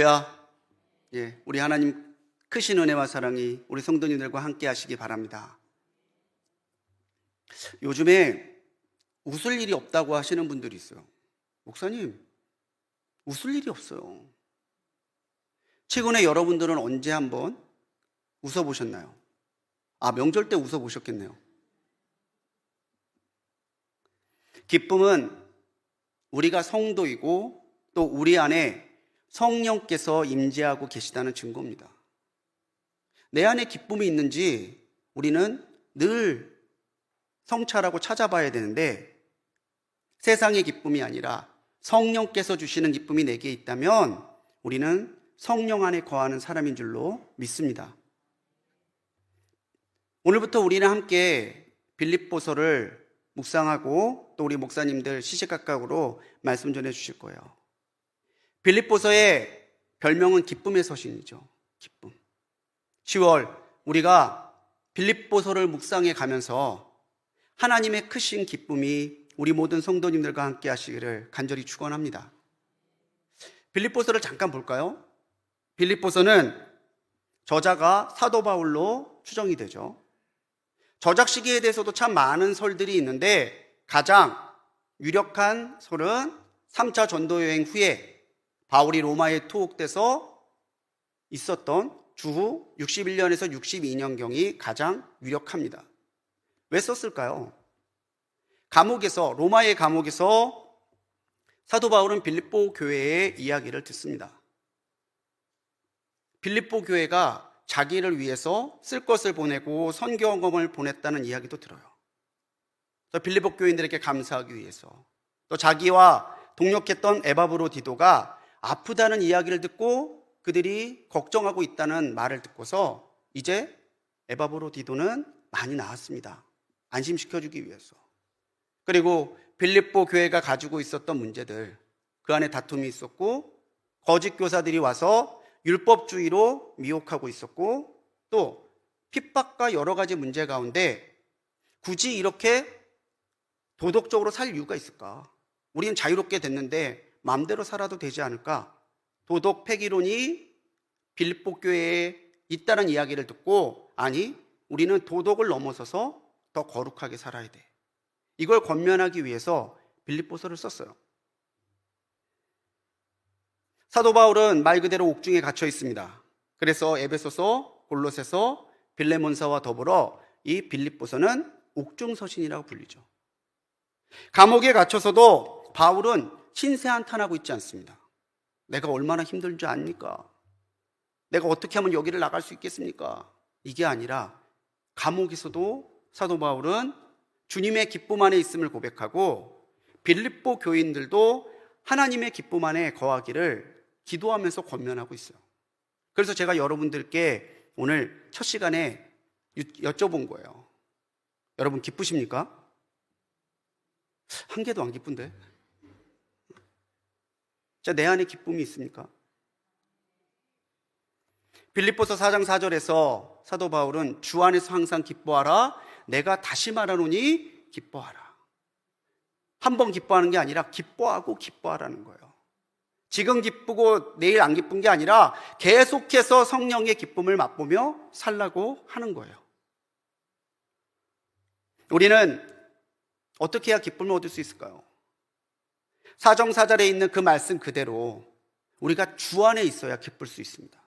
할렐루야. 우리 하나님 크신 은혜와 사랑이 우리 성도님들과 함께 하시기 바랍니다. 요즘에 웃을 일이 없다고 하시는 분들이 있어요. 목사님, 웃을 일이 없어요. 최근에 여러분들은 언제 한번 웃어보셨나요? 명절 때 웃어보셨겠네요. 기쁨은 우리가 성도이고 또 우리 안에 성령께서 임재하고 계시다는 증거입니다. 내 안에 기쁨이 있는지 우리는 늘 성찰하고 찾아봐야 되는데, 세상의 기쁨이 아니라 성령께서 주시는 기쁨이 내게 있다면 우리는 성령 안에 거하는 사람인 줄로 믿습니다. 오늘부터 우리는 함께 빌립보서를 묵상하고 또 우리 목사님들 시시각각으로 말씀 전해 주실 거예요. 빌립보서의 별명은 기쁨의 서신이죠. 기쁨. 10월 우리가 빌립보서를 묵상해 가면서 하나님의 크신 기쁨이 우리 모든 성도님들과 함께 하시기를 간절히 축원합니다. 빌립보서를 잠깐 볼까요? 빌립보서는 저자가 사도 바울로 추정이 되죠. 저작 시기에 대해서도 참 많은 설들이 있는데, 가장 유력한 설은 3차 전도 여행 후에 바울이 로마에 투옥돼서 있었던 주후 61년에서 62년경이 가장 유력합니다. 왜 썼을까요? 로마의 감옥에서 사도 바울은 빌립보 교회의 이야기를 듣습니다. 빌립보 교회가 자기를 위해서 쓸 것을 보내고 선교원금을 보냈다는 이야기도 들어요. 또 빌립보 교인들에게 감사하기 위해서, 또 자기와 동역했던 에바브로디도가 아프다는 이야기를 듣고 그들이 걱정하고 있다는 말을 듣고서 이제 에바브로디도는 많이 나았습니다. 안심시켜주기 위해서. 그리고 빌립보 교회가 가지고 있었던 문제들, 그 안에 다툼이 있었고, 거짓 교사들이 와서 율법주의로 미혹하고 있었고, 또 핍박과 여러 가지 문제 가운데 굳이 이렇게 도덕적으로 살 이유가 있을까? 우리는 자유롭게 됐는데 마음대로 살아도 되지 않을까? 도덕 폐기론이 빌립보 교회에 있다는 이야기를 듣고, 아니, 우리는 도덕을 넘어서서 더 거룩하게 살아야 돼. 이걸 권면하기 위해서 빌립보서를 썼어요. 사도 바울은 말 그대로 옥중에 갇혀 있습니다. 그래서 에베소서, 골로새서, 빌레몬서와 더불어 이 빌립보서는 옥중서신이라고 불리죠. 감옥에 갇혀서도 바울은 신세 한탄하고 있지 않습니다. 내가 얼마나 힘든 줄 압니까? 내가 어떻게 하면 여기를 나갈 수 있겠습니까? 이게 아니라 감옥에서도 사도 바울은 주님의 기쁨 안에 있음을 고백하고, 빌립보 교인들도 하나님의 기쁨 안에 거하기를 기도하면서 권면하고 있어요. 그래서 제가 여러분들께 오늘 첫 시간에 여쭤본 거예요. 여러분 기쁘십니까? 한 개도 안 기쁜데? 내 안에 기쁨이 있습니까? 빌립보서 4장 4절에서 사도 바울은 주 안에서 항상 기뻐하라, 내가 다시 말하노니 기뻐하라. 한 번 기뻐하는 게 아니라 기뻐하고 기뻐하라는 거예요. 지금 기쁘고 내일 안 기쁜 게 아니라 계속해서 성령의 기쁨을 맛보며 살라고 하는 거예요. 우리는 어떻게 해야 기쁨을 얻을 수 있을까요? 사정사절에 있는 그 말씀 그대로 우리가 주 안에 있어야 기쁠 수 있습니다.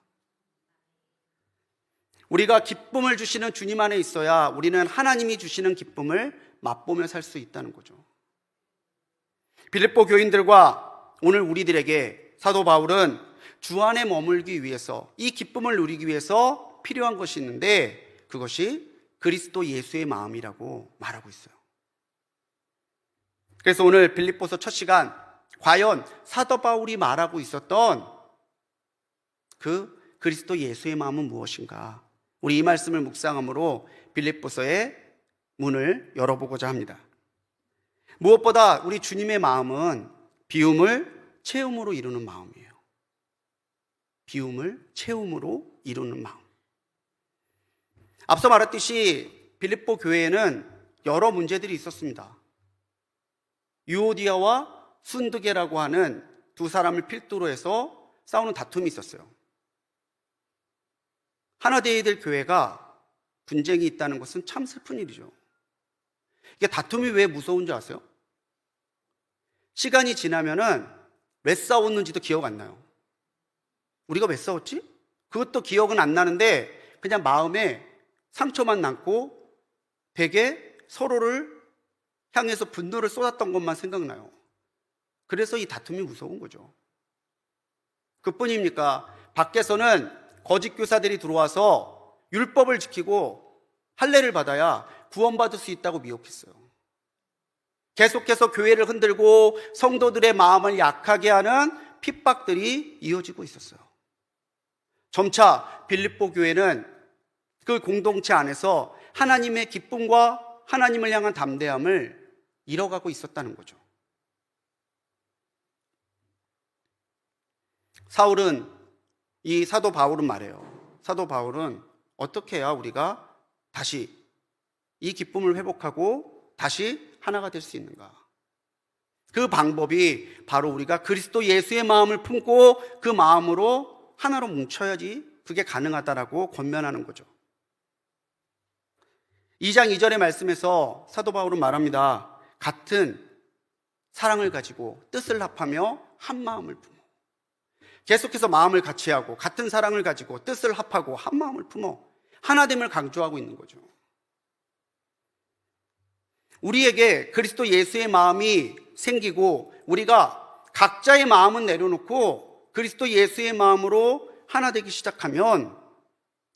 우리가 기쁨을 주시는 주님 안에 있어야 우리는 하나님이 주시는 기쁨을 맛보며 살 수 있다는 거죠. 빌립보 교인들과 오늘 우리들에게 사도 바울은 주 안에 머물기 위해서, 이 기쁨을 누리기 위해서 필요한 것이 있는데, 그것이 그리스도 예수의 마음이라고 말하고 있어요. 그래서 오늘 빌립보서 첫 시간, 과연 사도 바울이 말하고 있었던 그 그리스도 예수의 마음은 무엇인가? 우리 이 말씀을 묵상함으로 빌립보서의 문을 열어보고자 합니다. 무엇보다 우리 주님의 마음은 비움을 채움으로 이루는 마음이에요. 비움을 채움으로 이루는 마음. 앞서 말했듯이 빌립보 교회에는 여러 문제들이 있었습니다. 유오디아와 순두계라고 하는 두 사람을 필두로 해서 싸우는 다툼이 있었어요. 하나 되어야 될 교회가 분쟁이 있다는 것은 참 슬픈 일이죠. 이게 다툼이 왜 무서운 줄 아세요? 시간이 지나면은 왜 싸웠는지도 기억 안 나요. 우리가 왜 싸웠지? 그것도 기억은 안 나는데 그냥 마음에 상처만 남고 되게 서로를 향해서 분노를 쏟았던 것만 생각나요. 그래서 이 다툼이 무서운 거죠. 그뿐입니까? 밖에서는 거짓 교사들이 들어와서 율법을 지키고 할례를 받아야 구원받을 수 있다고 미혹했어요. 계속해서 교회를 흔들고 성도들의 마음을 약하게 하는 핍박들이 이어지고 있었어요. 점차 빌립보 교회는 그 공동체 안에서 하나님의 기쁨과 하나님을 향한 담대함을 잃어가고 있었다는 거죠. 사도 바울은 말해요. 사도 바울은 어떻게 해야 우리가 다시 이 기쁨을 회복하고 다시 하나가 될 수 있는가? 그 방법이 바로 우리가 그리스도 예수의 마음을 품고 그 마음으로 하나로 뭉쳐야지 그게 가능하다라고 권면하는 거죠. 2장 2절의 말씀에서 사도 바울은 말합니다. 같은 사랑을 가지고 뜻을 합하며 한 마음을 품어. 계속해서 마음을 같이 하고 같은 사랑을 가지고 뜻을 합하고 한 마음을 품어 하나됨을 강조하고 있는 거죠. 우리에게 그리스도 예수의 마음이 생기고 우리가 각자의 마음은 내려놓고 그리스도 예수의 마음으로 하나 되기 시작하면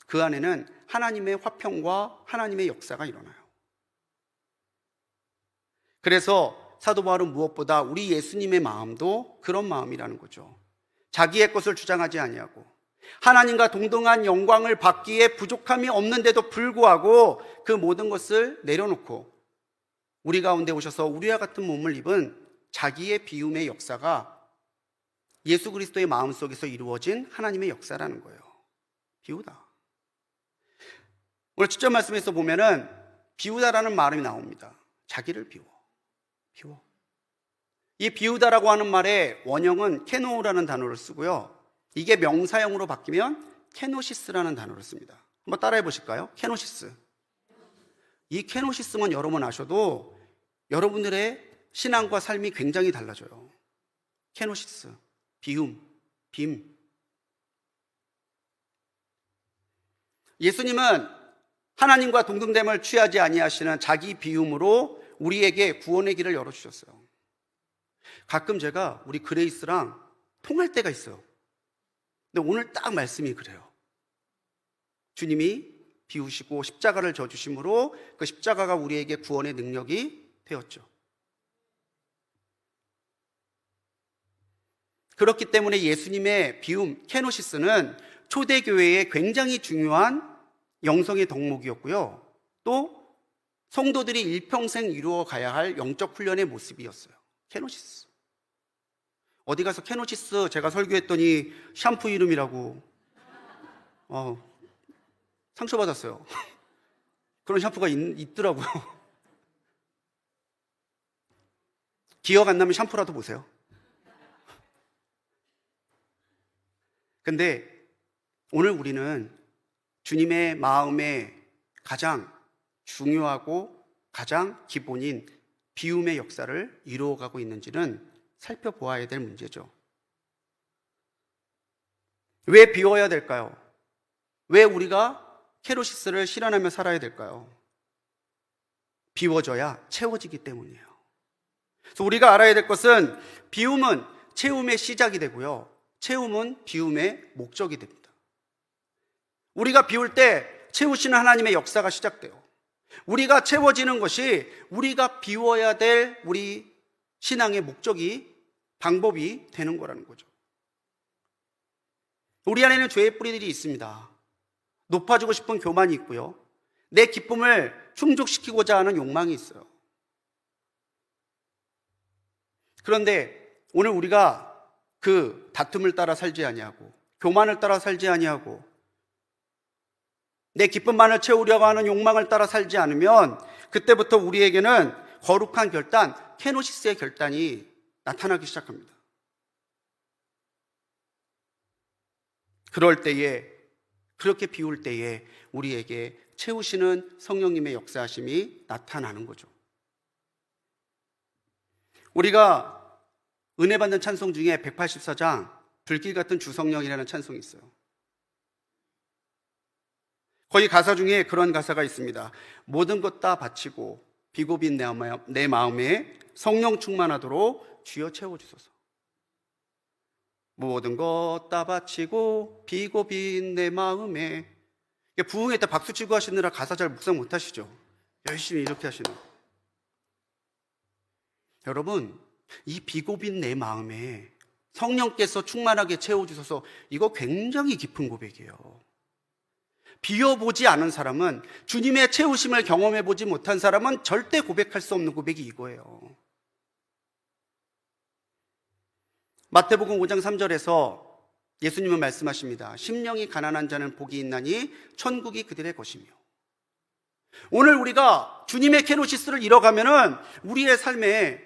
그 안에는 하나님의 화평과 하나님의 역사가 일어나요. 그래서 사도 바울은 무엇보다 우리 예수님의 마음도 그런 마음이라는 거죠. 자기의 것을 주장하지 아니하고 하나님과 동등한 영광을 받기에 부족함이 없는데도 불구하고 그 모든 것을 내려놓고 우리 가운데 오셔서 우리와 같은 몸을 입은 자기의 비움의 역사가 예수 그리스도의 마음속에서 이루어진 하나님의 역사라는 거예요. 비우다. 오늘 7절 말씀에서 보면은 비우다라는 말이 나옵니다. 자기를 비워. 이 비우다라고 하는 말의 원형은 케노라는 단어를 쓰고요. 이게 명사형으로 바뀌면 케노시스라는 단어를 씁니다. 한번 따라해 보실까요? 케노시스. 이 케노시스만 여러분 아셔도 여러분들의 신앙과 삶이 굉장히 달라져요. 케노시스, 비움, 빔. 예수님은 하나님과 동등됨을 취하지 아니하시는 자기 비움으로 우리에게 구원의 길을 열어주셨어요. 가끔 제가 우리 그레이스랑 통할 때가 있어요. 근데 오늘 딱 말씀이 그래요. 주님이 비우시고 십자가를 져주심으로 그 십자가가 우리에게 구원의 능력이 되었죠. 그렇기 때문에 예수님의 비움, 케노시스는 초대교회의 굉장히 중요한 영성의 덕목이었고요. 또 성도들이 일평생 이루어 가야 할 영적 훈련의 모습이었어요. 케노시스. 어디 가서 케노시스 제가 설교했더니 샴푸 이름이라고 상처받았어요. 그런 샴푸가 있더라고요. 기억 안 나면 샴푸라도 보세요. 근데 오늘 우리는 주님의 마음에 가장 중요하고 가장 기본인 비움의 역사를 이루어가고 있는지는 살펴보아야 될 문제죠. 왜 비워야 될까요? 왜 우리가 케노시스를 실현하며 살아야 될까요? 비워져야 채워지기 때문이에요. 그래서 우리가 알아야 될 것은 비움은 채움의 시작이 되고요. 채움은 비움의 목적이 됩니다. 우리가 비울 때 채우시는 하나님의 역사가 시작돼요. 우리가 채워지는 것이 우리가 비워야 될 우리 신앙의 목적이 방법이 되는 거라는 거죠. 우리 안에는 죄의 뿌리들이 있습니다. 높아지고 싶은 교만이 있고요. 내 기쁨을 충족시키고자 하는 욕망이 있어요. 그런데 오늘 우리가 그 다툼을 따라 살지 아니하고 교만을 따라 살지 아니하고 내 기쁨만을 채우려고 하는 욕망을 따라 살지 않으면 그때부터 우리에게는 거룩한 결단, 케노시스의 결단이 나타나기 시작합니다. 그럴 때에, 그렇게 비울 때에 우리에게 채우시는 성령님의 역사하심이 나타나는 거죠. 우리가 은혜 받는 찬송 중에 184장 불길 같은 주성령이라는 찬송이 있어요. 거기 가사 중에 그런 가사가 있습니다. 모든 것 다 바치고 비고빈 내 마음에 성령 충만하도록 주여 채워주소서. 모든 것 다 바치고 비고빈 내 마음에. 부흥회 때 박수 치고 하시느라 가사 잘 묵상 못 하시죠? 열심히 이렇게 하시는. 여러분, 이 비고빈 내 마음에 성령께서 충만하게 채워주셔서, 이거 굉장히 깊은 고백이에요. 비워보지 않은 사람은, 주님의 채우심을 경험해보지 못한 사람은 절대 고백할 수 없는 고백이 이거예요. 마태복음 5장 3절에서 예수님은 말씀하십니다. 심령이 가난한 자는 복이 있나니 천국이 그들의 것이며. 오늘 우리가 주님의 케노시스를 잃어가면은 우리의 삶에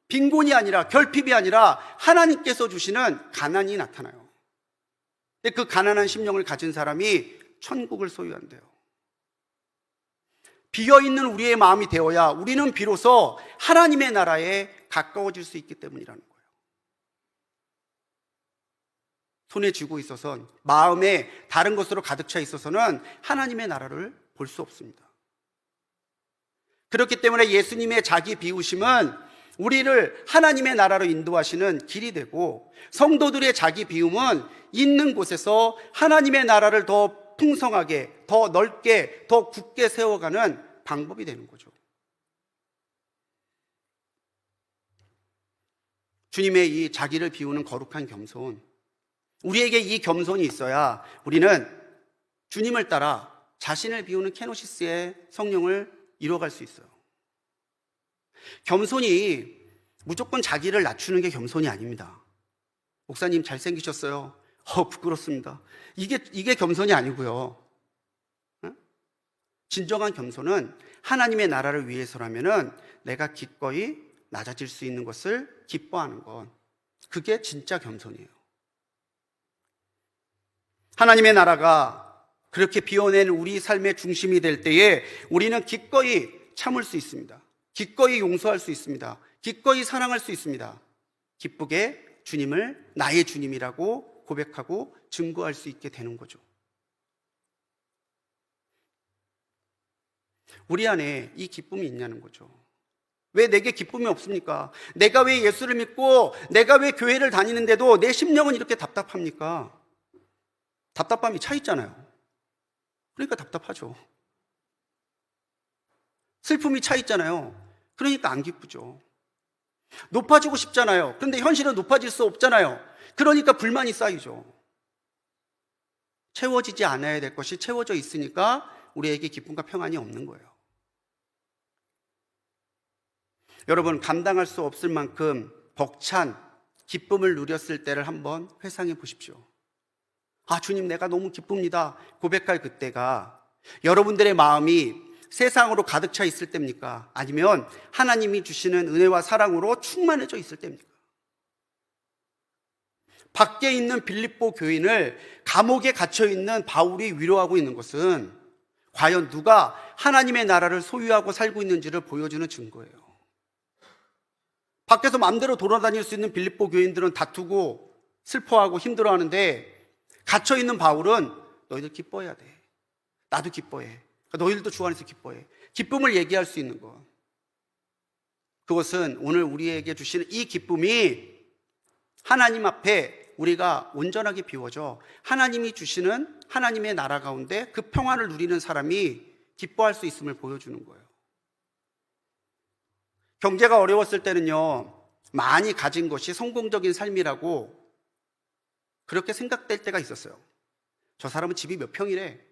빈곤이 아니라, 결핍이 아니라 하나님께서 주시는 가난이 나타나요. 근데 그 가난한 심령을 가진 사람이 천국을 소유한대요. 비어있는 우리의 마음이 되어야 우리는 비로소 하나님의 나라에 가까워질 수 있기 때문이라는 거예요. 손에 쥐고 있어서는, 마음에 다른 것으로 가득 차 있어서는 하나님의 나라를 볼 수 없습니다. 그렇기 때문에 예수님의 자기 비우심은 우리를 하나님의 나라로 인도하시는 길이 되고, 성도들의 자기 비움은 있는 곳에서 하나님의 나라를 더 풍성하게, 더 넓게, 더 굳게 세워가는 방법이 되는 거죠. 주님의 이 자기를 비우는 거룩한 겸손, 우리에게 이 겸손이 있어야 우리는 주님을 따라 자신을 비우는 케노시스의 성령을 이뤄갈 수 있어요. 겸손이 무조건 자기를 낮추는 게 겸손이 아닙니다. 목사님 잘생기셨어요. 부끄럽습니다. 이게 겸손이 아니고요. 진정한 겸손은 하나님의 나라를 위해서라면은 내가 기꺼이 낮아질 수 있는 것을 기뻐하는 것, 그게 진짜 겸손이에요. 하나님의 나라가 그렇게 비워낸 우리 삶의 중심이 될 때에 우리는 기꺼이 참을 수 있습니다. 기꺼이 용서할 수 있습니다. 기꺼이 사랑할 수 있습니다. 기쁘게 주님을 나의 주님이라고 고백하고 증거할 수 있게 되는 거죠. 우리 안에 이 기쁨이 있냐는 거죠. 왜 내게 기쁨이 없습니까? 내가 왜 예수를 믿고 내가 왜 교회를 다니는데도 내 심령은 이렇게 답답합니까? 답답함이 차 있잖아요. 그러니까 답답하죠. 슬픔이 차 있잖아요. 그러니까 안 기쁘죠. 높아지고 싶잖아요. 그런데 현실은 높아질 수 없잖아요. 그러니까 불만이 쌓이죠. 채워지지 않아야 될 것이 채워져 있으니까 우리에게 기쁨과 평안이 없는 거예요. 여러분, 감당할 수 없을 만큼 벅찬 기쁨을 누렸을 때를 한번 회상해 보십시오. 주님, 내가 너무 기쁩니다 고백할 그때가 여러분들의 마음이 세상으로 가득 차 있을 때입니까? 아니면 하나님이 주시는 은혜와 사랑으로 충만해져 있을 때입니까? 밖에 있는 빌립보 교인을 감옥에 갇혀 있는 바울이 위로하고 있는 것은 과연 누가 하나님의 나라를 소유하고 살고 있는지를 보여주는 증거예요. 밖에서 마음대로 돌아다닐 수 있는 빌립보 교인들은 다투고 슬퍼하고 힘들어하는데, 갇혀 있는 바울은 너희들 기뻐해야 돼. 나도 기뻐해. 너희들도 주 안에서 기뻐해. 기쁨을 얘기할 수 있는 것. 그것은 오늘 우리에게 주시는 이 기쁨이 하나님 앞에 우리가 온전하게 비워져 하나님이 주시는 하나님의 나라 가운데 그 평안을 누리는 사람이 기뻐할 수 있음을 보여주는 거예요. 경제가 어려웠을 때는요, 많이 가진 것이 성공적인 삶이라고 그렇게 생각될 때가 있었어요. 저 사람은 집이 몇 평이래.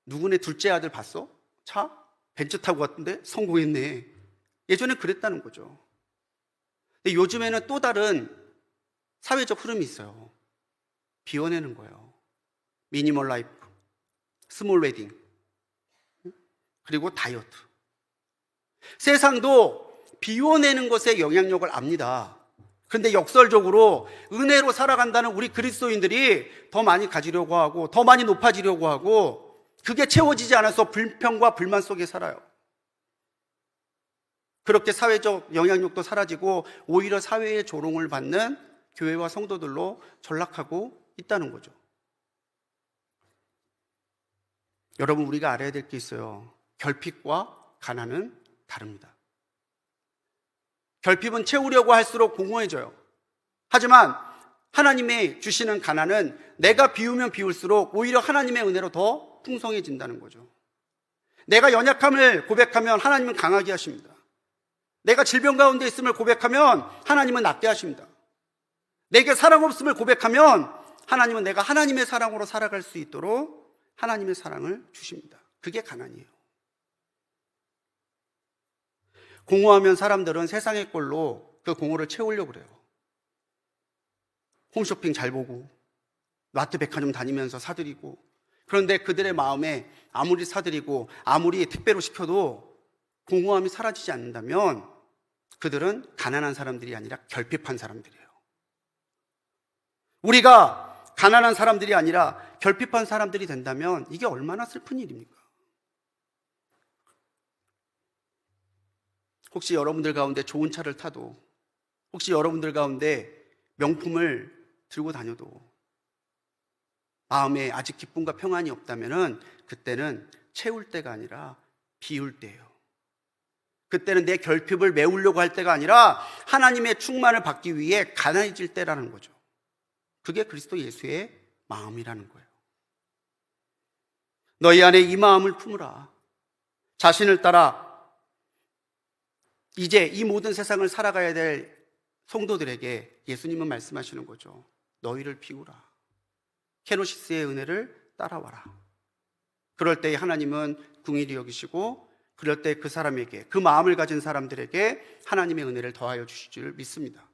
누구네 둘째 아들 봤어? 차? 벤츠 타고 갔던데? 성공했네. 예전에 그랬다는 거죠. 근데 요즘에는 또 다른 사회적 흐름이 있어요. 비워내는 거예요. 미니멀 라이프, 스몰 웨딩, 그리고 다이어트. 세상도 비워내는 것에 영향력을 압니다. 근데 역설적으로 은혜로 살아간다는 우리 그리스도인들이 더 많이 가지려고 하고 더 많이 높아지려고 하고 그게 채워지지 않아서 불평과 불만 속에 살아요. 그렇게 사회적 영향력도 사라지고 오히려 사회의 조롱을 받는 교회와 성도들로 전락하고 있다는 거죠. 여러분, 우리가 알아야 될 게 있어요. 결핍과 가난은 다릅니다. 결핍은 채우려고 할수록 공허해져요. 하지만 하나님의 주시는 가난은 내가 비우면 비울수록 오히려 하나님의 은혜로 더 풍성해진다는 거죠. 내가 연약함을 고백하면 하나님은 강하게 하십니다. 내가 질병 가운데 있음을 고백하면 하나님은 낫게 하십니다. 내게 사랑 없음을 고백하면 하나님은 내가 하나님의 사랑으로 살아갈 수 있도록 하나님의 사랑을 주십니다. 그게 가난이에요. 공허하면 사람들은 세상의 꼴로 그 공허를 채우려고 그래요. 홈쇼핑 잘 보고 마트 백화점 다니면서 사들이고, 그런데 그들의 마음에 아무리 사들이고 아무리 택배로 시켜도 공허함이 사라지지 않는다면 그들은 가난한 사람들이 아니라 결핍한 사람들이에요. 우리가 가난한 사람들이 아니라 결핍한 사람들이 된다면 이게 얼마나 슬픈 일입니까? 혹시 여러분들 가운데 좋은 차를 타도, 혹시 여러분들 가운데 명품을 들고 다녀도 마음에 아직 기쁨과 평안이 없다면 그때는 채울 때가 아니라 비울 때예요. 그때는 내 결핍을 메우려고 할 때가 아니라 하나님의 충만을 받기 위해 가난해질 때라는 거죠. 그게 그리스도 예수의 마음이라는 거예요. 너희 안에 이 마음을 품으라. 자신을 따라 이제 이 모든 세상을 살아가야 될 성도들에게 예수님은 말씀하시는 거죠. 너희를 비우라. 케노시스의 은혜를 따라와라. 그럴 때 하나님은 긍휼히 여기시고, 그럴 때 그 사람에게, 그 마음을 가진 사람들에게 하나님의 은혜를 더하여 주실 줄 믿습니다.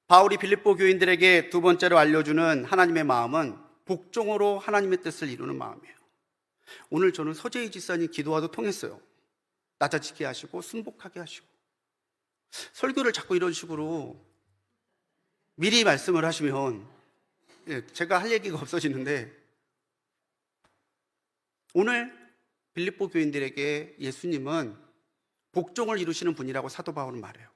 바울이 빌립보 교인들에게 두 번째로 알려주는 하나님의 마음은 복종으로 하나님의 뜻을 이루는 마음이에요. 오늘 저는 서재희 지사님 기도와도 통했어요. 낮아지게 하시고 순복하게 하시고. 설교를 자꾸 이런 식으로 미리 말씀을 하시면 제가 할 얘기가 없어지는데, 오늘 빌립보 교인들에게 예수님은 복종을 이루시는 분이라고 사도 바울은 말해요.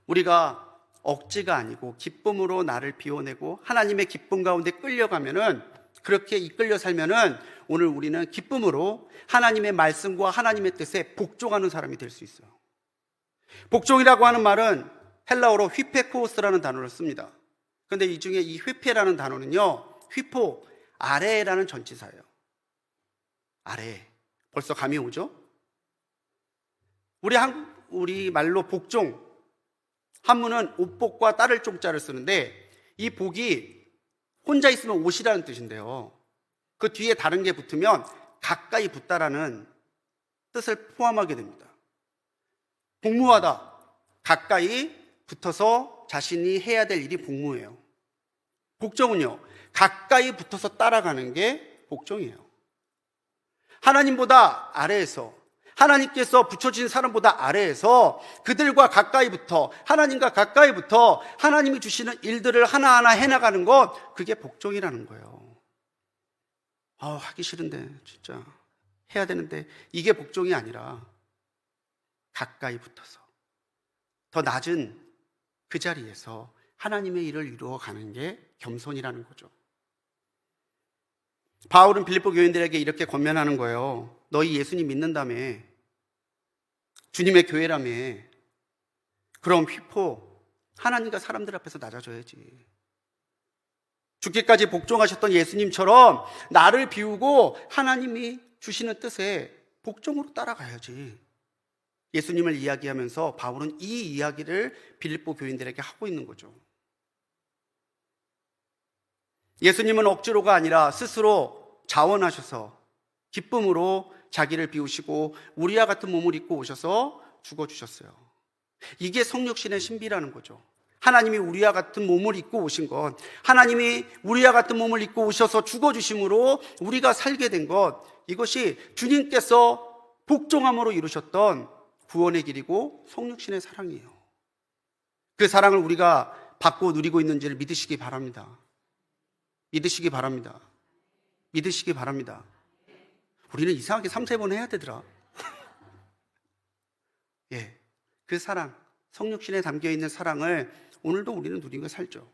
우리가 억지가 아니고 기쁨으로 나를 비워내고 하나님의 기쁨 가운데 끌려가면은, 그렇게 이끌려 살면은 오늘 우리는 기쁨으로 하나님의 말씀과 하나님의 뜻에 복종하는 사람이 될 수 있어요. 복종이라고 하는 말은 헬라어로 휘페코스라는 단어를 씁니다. 그런데 이 중에 이 휘페라는 단어는요, 휘포, 아래라는 전치사예요. 아래. 벌써 감이 오죠? 우리 말로 복종, 한문은 옷복과 따를 종자를 쓰는데, 이 복이 혼자 있으면 옷이라는 뜻인데요, 그 뒤에 다른 게 붙으면 가까이 붙다라는 뜻을 포함하게 됩니다. 복무하다, 가까이 붙어서 자신이 해야 될 일이 복무예요. 복종은요, 가까이 붙어서 따라가는 게 복종이에요. 하나님보다 아래에서, 하나님께서 붙여주신 사람보다 아래에서 그들과 가까이 붙어, 하나님과 가까이 붙어 하나님이 주시는 일들을 하나하나 해나가는 것, 그게 복종이라는 거예요. 하기 싫은데, 진짜 해야 되는데, 이게 복종이 아니라 가까이 붙어서 더 낮은 그 자리에서 하나님의 일을 이루어가는 게 겸손이라는 거죠. 바울은 빌립보 교인들에게 이렇게 권면하는 거예요. 너희 예수님 믿는다며, 주님의 교회라며, 그럼 휘포, 하나님과 사람들 앞에서 낮아져야지. 죽기까지 복종하셨던 예수님처럼 나를 비우고 하나님이 주시는 뜻에 복종으로 따라가야지. 예수님을 이야기하면서 바울은 이 이야기를 빌립보 교인들에게 하고 있는 거죠. 예수님은 억지로가 아니라 스스로 자원하셔서 기쁨으로 자기를 비우시고 우리와 같은 몸을 입고 오셔서 죽어주셨어요. 이게 성육신의 신비라는 거죠. 하나님이 우리와 같은 몸을 입고 오신 것, 하나님이 우리와 같은 몸을 입고 오셔서 죽어주심으로 우리가 살게 된 것, 이것이 주님께서 복종함으로 이루셨던 구원의 길이고 성육신의 사랑이에요. 그 사랑을 우리가 받고 누리고 있는지를 믿으시기 바랍니다. 믿으시기 바랍니다. 믿으시기 바랍니다. 우리는 이상하게 3-4번 해야 되더라. 예, 그 사랑, 성육신에 담겨있는 사랑을 오늘도 우리는 누리고 살죠.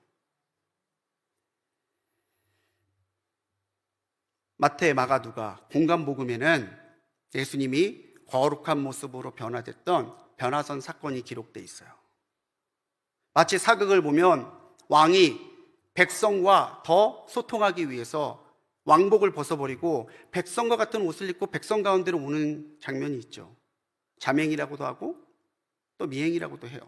마태, 마가, 누가 공간복음에는 예수님이 거룩한 모습으로 변화됐던 변화선 사건이 기록되어 있어요. 마치 사극을 보면 왕이 백성과 더 소통하기 위해서 왕복을 벗어버리고 백성과 같은 옷을 입고 백성 가운데로 오는 장면이 있죠. 자맹이라고도 하고 또 미행이라고도 해요.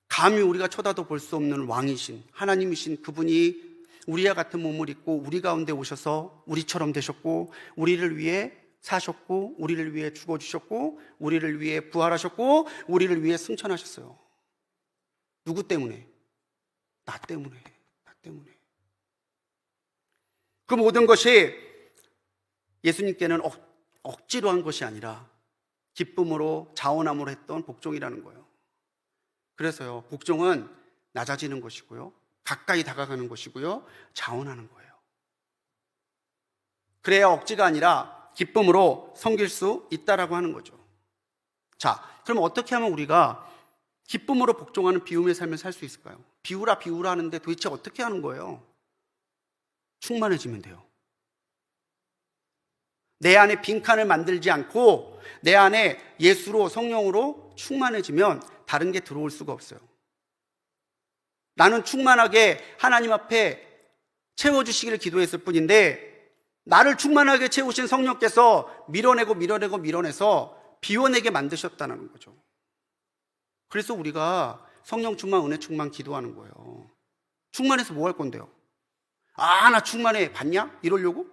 감히 우리가 쳐다도 볼 수 없는 왕이신 하나님이신 그분이 우리와 같은 몸을 입고 우리 가운데 오셔서 우리처럼 되셨고, 우리를 위해 사셨고, 우리를 위해 죽어주셨고, 우리를 위해 부활하셨고, 우리를 위해 승천하셨어요. 누구 때문에? 나 때문에. 나 때문에. 그 모든 것이 예수님께는 억지로 한 것이 아니라 기쁨으로 자원함으로 했던 복종이라는 거예요. 그래서요, 복종은 낮아지는 것이고요, 가까이 다가가는 것이고요, 자원하는 거예요. 그래야 억지가 아니라 기쁨으로 섬길 수 있다라고 하는 거죠. 자, 그럼 어떻게 하면 우리가 기쁨으로 복종하는 비움의 삶을 살 수 있을까요? 비우라 비우라 하는데 도대체 어떻게 하는 거예요? 충만해지면 돼요. 내 안에 빈칸을 만들지 않고 내 안에 예수로, 성령으로 충만해지면 다른 게 들어올 수가 없어요. 나는 충만하게 하나님 앞에 채워주시기를 기도했을 뿐인데, 나를 충만하게 채우신 성령께서 밀어내서 비워내게 만드셨다는 거죠. 그래서 우리가 성령 충만, 은혜 충만 기도하는 거예요. 충만해서 뭐 할 건데요? 나 충만해. 봤냐? 이러려고?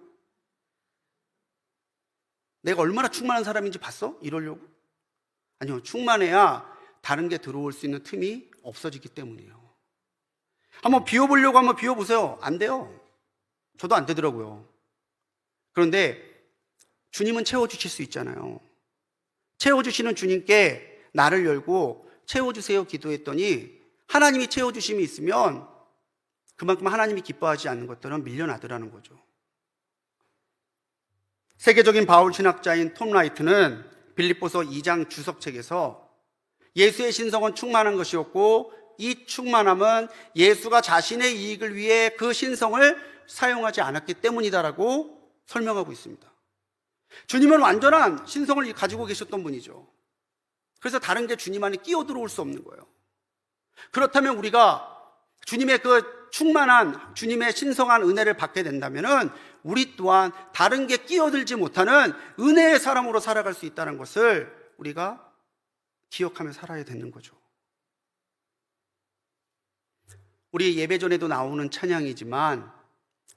내가 얼마나 충만한 사람인지 봤어? 이러려고? 아니요, 충만해야 다른 게 들어올 수 있는 틈이 없어지기 때문이에요. 한번 비워보려고 한번 비워보세요. 안 돼요. 저도 안 되더라고요. 그런데 주님은 채워주실 수 있잖아요. 채워주시는 주님께 나를 열고 채워주세요 기도했더니 하나님이 채워주심이 있으면 그만큼 하나님이 기뻐하지 않는 것들은 밀려나더라는 거죠. 세계적인 바울 신학자인 톰 라이트는 빌립보서 2장 주석책에서 예수의 신성은 충만한 것이었고, 이 충만함은 예수가 자신의 이익을 위해 그 신성을 사용하지 않았기 때문이다라고 설명하고 있습니다. 주님은 완전한 신성을 가지고 계셨던 분이죠. 그래서 다른 게 주님 안에 끼어들어올 수 없는 거예요. 그렇다면 우리가 주님의 그 충만한, 주님의 신성한 은혜를 받게 된다면 우리 또한 다른 게 끼어들지 못하는 은혜의 사람으로 살아갈 수 있다는 것을 우리가 기억하며 살아야 되는 거죠. 우리 예배 전에도 나오는 찬양이지만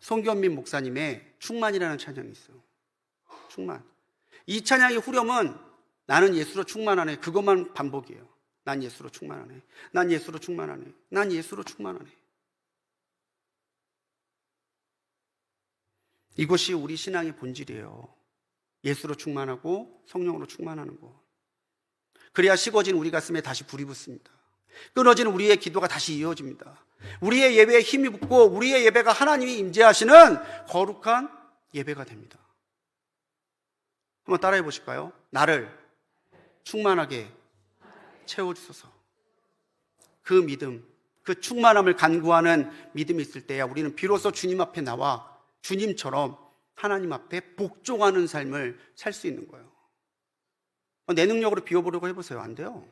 송견민 목사님의 충만이라는 찬양이 있어요. 충만. 이 찬양의 후렴은 나는 예수로 충만하네, 그것만 반복이에요. 난 예수로 충만하네. 난 예수로 충만하네. 난 예수로 충만하네. 이것이 우리 신앙의 본질이에요. 예수로 충만하고 성령으로 충만하는 것. 그래야 식어진 우리 가슴에 다시 불이 붙습니다. 끊어진 우리의 기도가 다시 이어집니다. 우리의 예배에 힘이 붙고 우리의 예배가 하나님이 임재하시는 거룩한 예배가 됩니다. 한번 따라해 보실까요? 나를 충만하게 채워주소서. 그 믿음, 그 충만함을 간구하는 믿음이 있을 때야 우리는 비로소 주님 앞에 나와 주님처럼 하나님 앞에 복종하는 삶을 살 수 있는 거예요. 내 능력으로 비워보려고 해보세요. 안 돼요.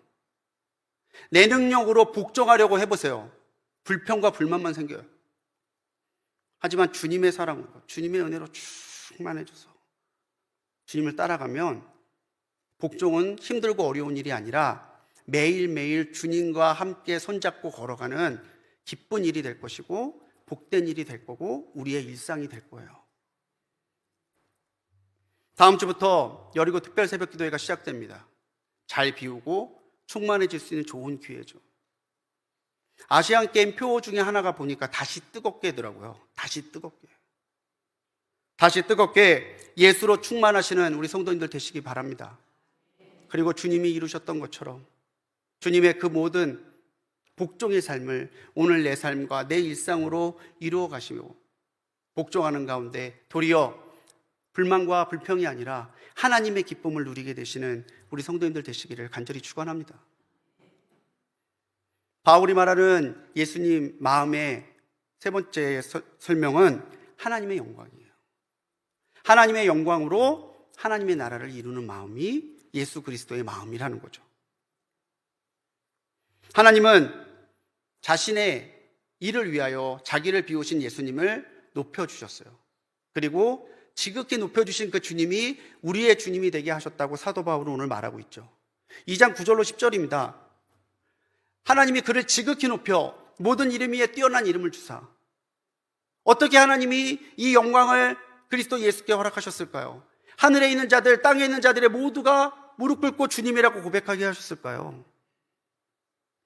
내 능력으로 복종하려고 해보세요. 불평과 불만만 생겨요. 하지만 주님의 사랑으로, 주님의 은혜로 충만해져서 주님을 따라가면 복종은 힘들고 어려운 일이 아니라 매일매일 주님과 함께 손잡고 걸어가는 기쁜 일이 될 것이고 복된 일이 될 거고 우리의 일상이 될 거예요. 다음 주부터 여리고 특별 새벽 기도회가 시작됩니다. 잘 비우고 충만해질 수 있는 좋은 기회죠. 아시안게임 표 중에 하나가 보니까 다시 뜨겁게 더라고요. 다시 뜨겁게. 다시 뜨겁게 예수로 충만하시는 우리 성도님들 되시기 바랍니다. 그리고 주님이 이루셨던 것처럼 주님의 그 모든 복종의 삶을 오늘 내 삶과 내 일상으로 이루어 가시며 복종하는 가운데 도리어 불만과 불평이 아니라 하나님의 기쁨을 누리게 되시는 우리 성도님들 되시기를 간절히 축원합니다. 바울이 말하는 예수님 마음의 세 번째 설명은 하나님의 영광이에요. 하나님의 영광으로 하나님의 나라를 이루는 마음이 예수 그리스도의 마음이라는 거죠. 하나님은 자신의 일을 위하여 자기를 비우신 예수님을 높여주셨어요. 그리고 지극히 높여주신 그 주님이 우리의 주님이 되게 하셨다고 사도 바울은 오늘 말하고 있죠. 2장 9절로 10절입니다. 하나님이 그를 지극히 높여 모든 이름 위에 뛰어난 이름을 주사. 어떻게 하나님이 이 영광을 그리스도 예수께 허락하셨을까요? 하늘에 있는 자들, 땅에 있는 자들의 모두가 무릎 꿇고 주님이라고 고백하게 하셨을까요?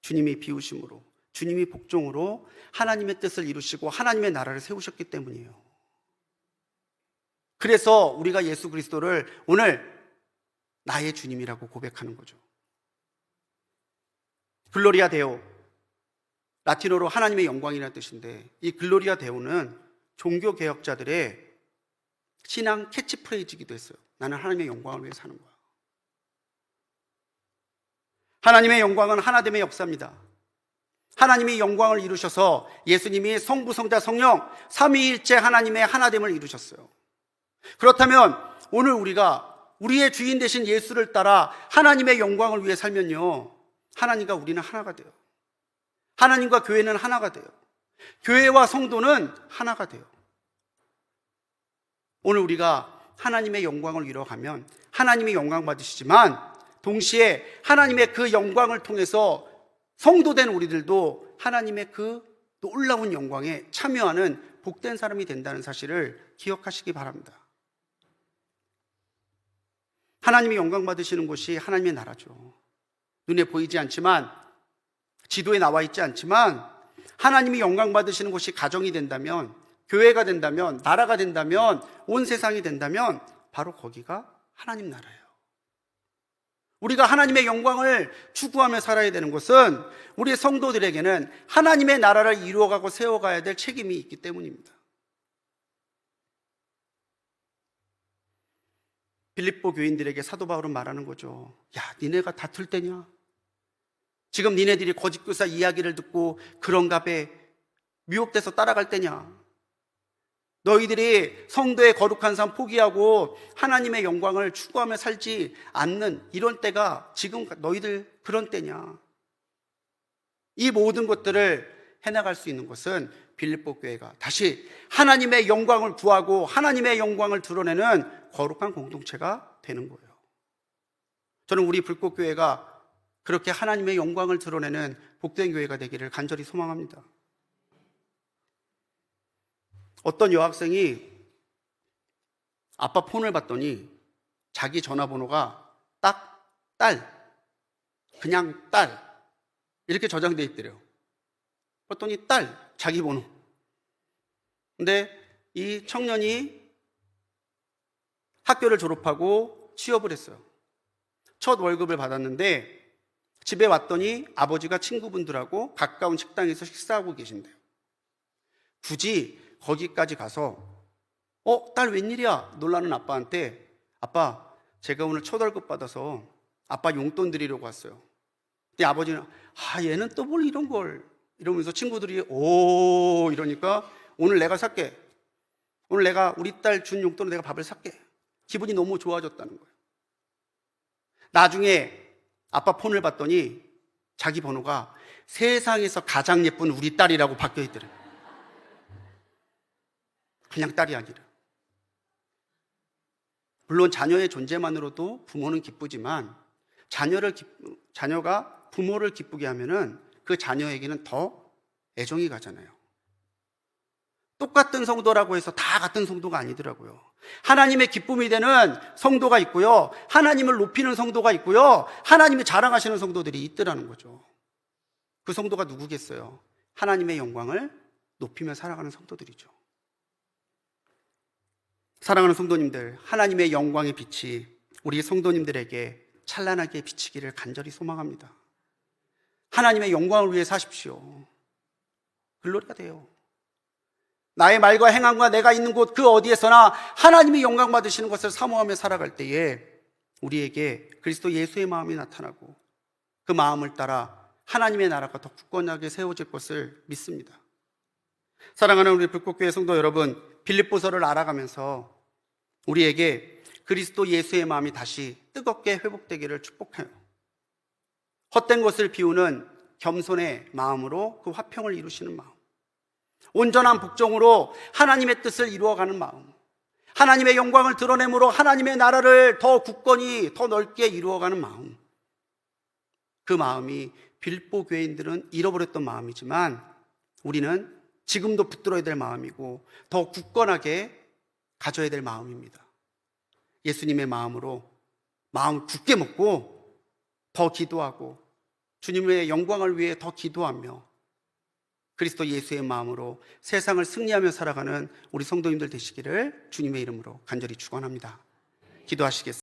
주님이 비우심으로, 주님이 복종으로 하나님의 뜻을 이루시고 하나님의 나라를 세우셨기 때문이에요. 그래서 우리가 예수 그리스도를 오늘 나의 주님이라고 고백하는 거죠. 글로리아 데오, 라틴어로 하나님의 영광이라는 뜻인데 이 글로리아 데오는 종교개혁자들의 신앙 캐치프레이즈이기도 했어요. 나는 하나님의 영광을 위해 사는 거야. 하나님의 영광은 하나됨의 역사입니다. 하나님이 영광을 이루셔서 예수님이 성부, 성자, 성령 삼위일체 하나님의 하나됨을 이루셨어요. 그렇다면 오늘 우리가 우리의 주인 되신 예수를 따라 하나님의 영광을 위해 살면요, 하나님과 우리는 하나가 돼요. 하나님과 교회는 하나가 돼요. 교회와 성도는 하나가 돼요. 오늘 우리가 하나님의 영광을 이뤄가면 하나님이 영광 받으시지만 동시에 하나님의 그 영광을 통해서 성도된 우리들도 하나님의 그 놀라운 영광에 참여하는 복된 사람이 된다는 사실을 기억하시기 바랍니다. 하나님이 영광 받으시는 곳이 하나님의 나라죠. 눈에 보이지 않지만, 지도에 나와 있지 않지만 하나님이 영광 받으시는 곳이 가정이 된다면, 교회가 된다면, 나라가 된다면, 온 세상이 된다면 바로 거기가 하나님 나라예요. 우리가 하나님의 영광을 추구하며 살아야 되는 것은 우리 성도들에게는 하나님의 나라를 이루어가고 세워가야 될 책임이 있기 때문입니다. 빌립보 교인들에게 사도 바울은 말하는 거죠. 야, 니네가 다툴 때냐? 지금 니네들이 거짓 교사 이야기를 듣고 그런가 배 미혹돼서 따라갈 때냐? 너희들이 성도의 거룩한 삶 포기하고 하나님의 영광을 추구하며 살지 않는 이런 때가 지금 너희들 그런 때냐? 이 모든 것들을 해나갈 수 있는 것은 빌립보 교회가 다시 하나님의 영광을 구하고 하나님의 영광을 드러내는 거룩한 공동체가 되는 거예요. 저는 우리 불꽃교회가 그렇게 하나님의 영광을 드러내는 복된 교회가 되기를 간절히 소망합니다. 어떤 여학생이 아빠 폰을 봤더니 자기 전화번호가 딱 딸, 그냥 딸 이렇게 저장돼 있더래요. 봤더니 딸, 자기 번호. 근데 이 청년이 학교를 졸업하고 취업을 했어요. 첫 월급을 받았는데 집에 왔더니 아버지가 친구분들하고 가까운 식당에서 식사하고 계신대요. 굳이 거기까지 가서 딸 웬일이야? 놀라는 아빠한테 아빠, 제가 오늘 첫 월급 받아서 아빠 용돈 드리려고 왔어요. 근데 아버지는 얘는 또 뭘 이런 걸 이러면서 친구들이 오 이러니까 오늘 내가 살게. 오늘 내가 우리 딸 준 용돈으로 내가 밥을 살게. 기분이 너무 좋아졌다는 거예요. 나중에 아빠 폰을 봤더니 자기 번호가 세상에서 가장 예쁜 우리 딸이라고 바뀌어 있더래요. 그냥 딸이 아니라. 물론 자녀의 존재만으로도 부모는 기쁘지만 자녀가 부모를 기쁘게 하면은 그 자녀에게는 더 애정이 가잖아요. 똑같은 성도라고 해서 다 같은 성도가 아니더라고요. 하나님의 기쁨이 되는 성도가 있고요, 하나님을 높이는 성도가 있고요, 하나님이 자랑하시는 성도들이 있더라는 거죠. 그 성도가 누구겠어요? 하나님의 영광을 높이며 살아가는 성도들이죠. 사랑하는 성도님들, 하나님의 영광의 빛이 우리 성도님들에게 찬란하게 비치기를 간절히 소망합니다. 하나님의 영광을 위해 사십시오. 글로리가 돼요. 나의 말과 행함과 내가 있는 곳 그 어디에서나 하나님이 영광 받으시는 것을 사모하며 살아갈 때에 우리에게 그리스도 예수의 마음이 나타나고 그 마음을 따라 하나님의 나라가 더 굳건하게 세워질 것을 믿습니다. 사랑하는 우리 불꽃교회 성도 여러분, 빌립보서를 알아가면서 우리에게 그리스도 예수의 마음이 다시 뜨겁게 회복되기를 축복해요. 헛된 것을 비우는 겸손의 마음으로 그 화평을 이루시는 마음, 온전한 복종으로 하나님의 뜻을 이루어가는 마음, 하나님의 영광을 드러내므로 하나님의 나라를 더 굳건히 더 넓게 이루어가는 마음, 그 마음이 빌립보 교인들은 잃어버렸던 마음이지만 우리는 지금도 붙들어야 될 마음이고 더 굳건하게 가져야 될 마음입니다. 예수님의 마음으로 마음 굳게 먹고 더 기도하고 주님의 영광을 위해 더 기도하며 그리스도 예수의 마음으로 세상을 승리하며 살아가는 우리 성도님들 되시기를 주님의 이름으로 간절히 축원합니다. 기도하시겠습니다.